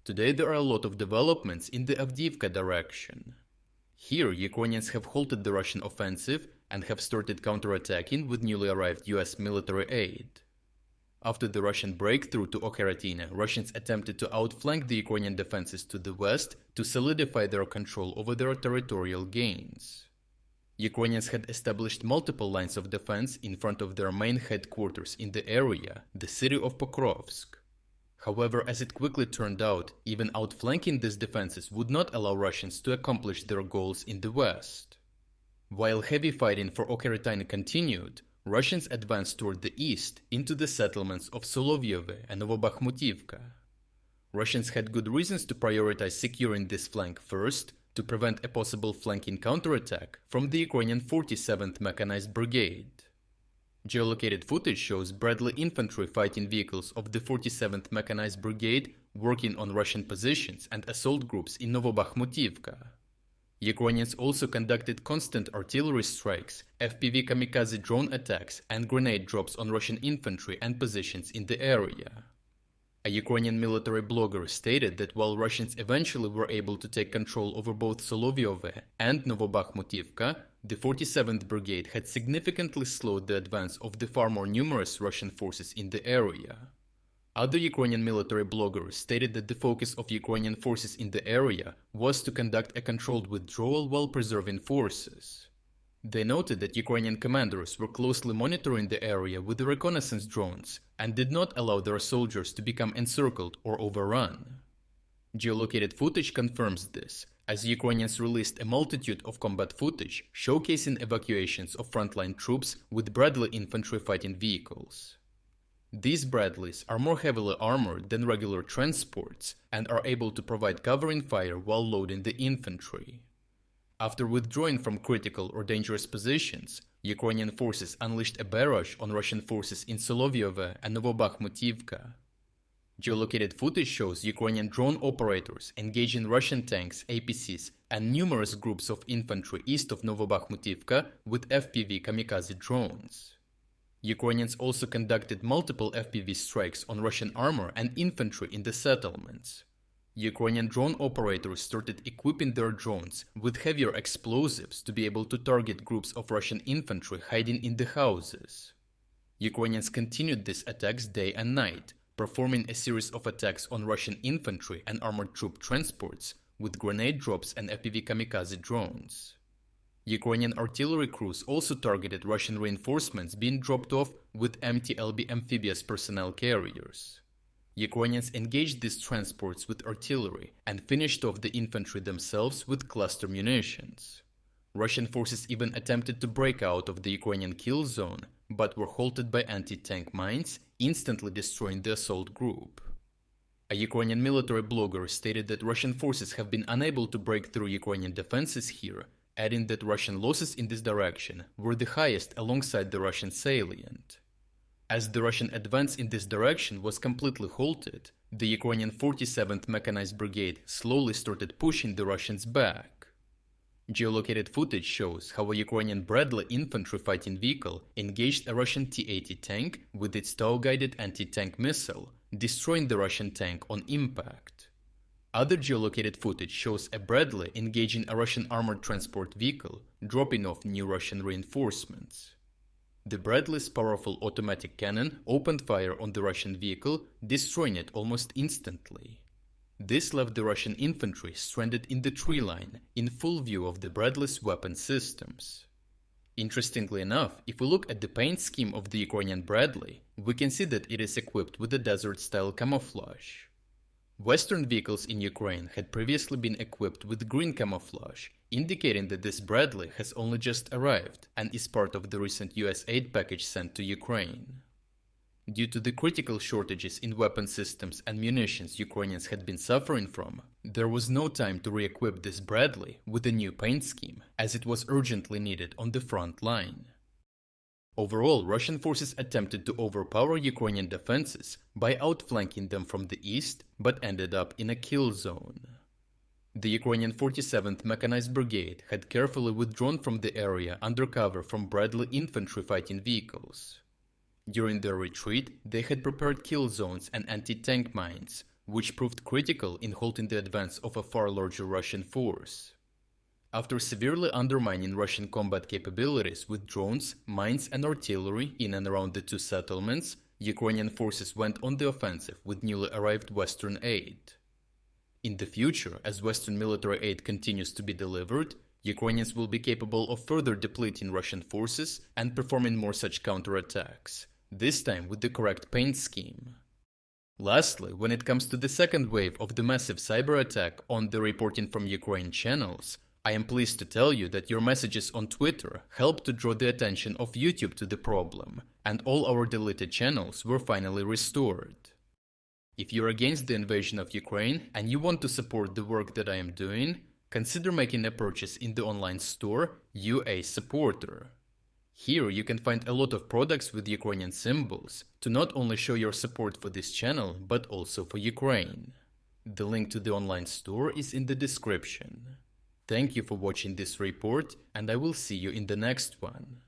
Today there are a lot of developments in the Avdiivka direction. Here, Ukrainians have halted the Russian offensive and have started counterattacking with newly arrived US military aid. After the Russian breakthrough to Ocheretyne, Russians attempted to outflank the Ukrainian defenses to the west to solidify their control over their territorial gains. Ukrainians had established multiple lines of defense in front of their main headquarters in the area, the city of Pokrovsk. However, as it quickly turned out, even outflanking these defenses would not allow Russians to accomplish their goals in the west. While heavy fighting for Ocheretyne continued, Russians advanced toward the east into the settlements of Soloviove and Novobakhmutivka. Russians had good reasons to prioritize securing this flank first, to prevent a possible flanking counterattack from the Ukrainian 47th Mechanized Brigade. Geolocated footage shows Bradley infantry fighting vehicles of the 47th Mechanized Brigade working on Russian positions and assault groups in Novobakhmutivka. Ukrainians also conducted constant artillery strikes, FPV kamikaze drone attacks, and grenade drops on Russian infantry and positions in the area. A Ukrainian military blogger stated that while Russians eventually were able to take control over both Soloviove and Novobakhmutivka, the 47th Brigade had significantly slowed the advance of the far more numerous Russian forces in the area. Other Ukrainian military bloggers stated that the focus of Ukrainian forces in the area was to conduct a controlled withdrawal while preserving forces. They noted that Ukrainian commanders were closely monitoring the area with the reconnaissance drones and did not allow their soldiers to become encircled or overrun. Geolocated footage confirms this, as Ukrainians released a multitude of combat footage showcasing evacuations of frontline troops with Bradley infantry fighting vehicles. These Bradleys are more heavily armored than regular transports and are able to provide covering fire while loading the infantry. After withdrawing from critical or dangerous positions, Ukrainian forces unleashed a barrage on Russian forces in Soloviove and Novobakhmutivka. Geolocated footage shows Ukrainian drone operators engaging Russian tanks, APCs, and numerous groups of infantry east of Novobakhmutivka with FPV kamikaze drones. Ukrainians also conducted multiple FPV strikes on Russian armor and infantry in the settlements. Ukrainian drone operators started equipping their drones with heavier explosives to be able to target groups of Russian infantry hiding in the houses. Ukrainians continued these attacks day and night, performing a series of attacks on Russian infantry and armored troop transports with grenade drops and FPV kamikaze drones. Ukrainian artillery crews also targeted Russian reinforcements being dropped off with MTLB amphibious personnel carriers. Ukrainians engaged these transports with artillery and finished off the infantry themselves with cluster munitions. Russian forces even attempted to break out of the Ukrainian kill zone, but were halted by anti-tank mines, instantly destroying the assault group. A Ukrainian military blogger stated that Russian forces have been unable to break through Ukrainian defenses here, adding that Russian losses in this direction were the highest alongside the Russian salient. As the Russian advance in this direction was completely halted, the Ukrainian 47th Mechanized Brigade slowly started pushing the Russians back. Geolocated footage shows how a Ukrainian Bradley infantry fighting vehicle engaged a Russian T-80 tank with its tow-guided anti-tank missile, destroying the Russian tank on impact. Other geolocated footage shows a Bradley engaging a Russian armored transport vehicle, dropping off new Russian reinforcements. The Bradley's powerful automatic cannon opened fire on the Russian vehicle, destroying it almost instantly. This left the Russian infantry stranded in the tree line, in full view of the Bradley's weapon systems. Interestingly enough, if we look at the paint scheme of the Ukrainian Bradley, we can see that it is equipped with a desert-style camouflage. Western vehicles in Ukraine had previously been equipped with green camouflage, indicating that this Bradley has only just arrived and is part of the recent US aid package sent to Ukraine. Due to the critical shortages in weapon systems and munitions Ukrainians had been suffering from, there was no time to re-equip this Bradley with a new paint scheme, as it was urgently needed on the front line. Overall, Russian forces attempted to overpower Ukrainian defenses by outflanking them from the east, but ended up in a kill zone. The Ukrainian 47th Mechanized Brigade had carefully withdrawn from the area under cover from Bradley infantry fighting vehicles. During their retreat, they had prepared kill zones and anti-tank mines, which proved critical in halting the advance of a far larger Russian force. After severely undermining Russian combat capabilities with drones, mines and artillery in and around the two settlements, Ukrainian forces went on the offensive with newly arrived Western aid. In the future, as Western military aid continues to be delivered, Ukrainians will be capable of further depleting Russian forces and performing more such counterattacks, this time with the correct paint scheme. Lastly, when it comes to the second wave of the massive cyber attack on the reporting from Ukraine channels, I am pleased to tell you that your messages on Twitter helped to draw the attention of YouTube to the problem, and all our deleted channels were finally restored. If you're against the invasion of Ukraine and you want to support the work that I am doing, consider making a purchase in the online store UA Supporter. Here you can find a lot of products with Ukrainian symbols to not only show your support for this channel, but also for Ukraine. The link to the online store is in the description. Thank you for watching this report, and I will see you in the next one.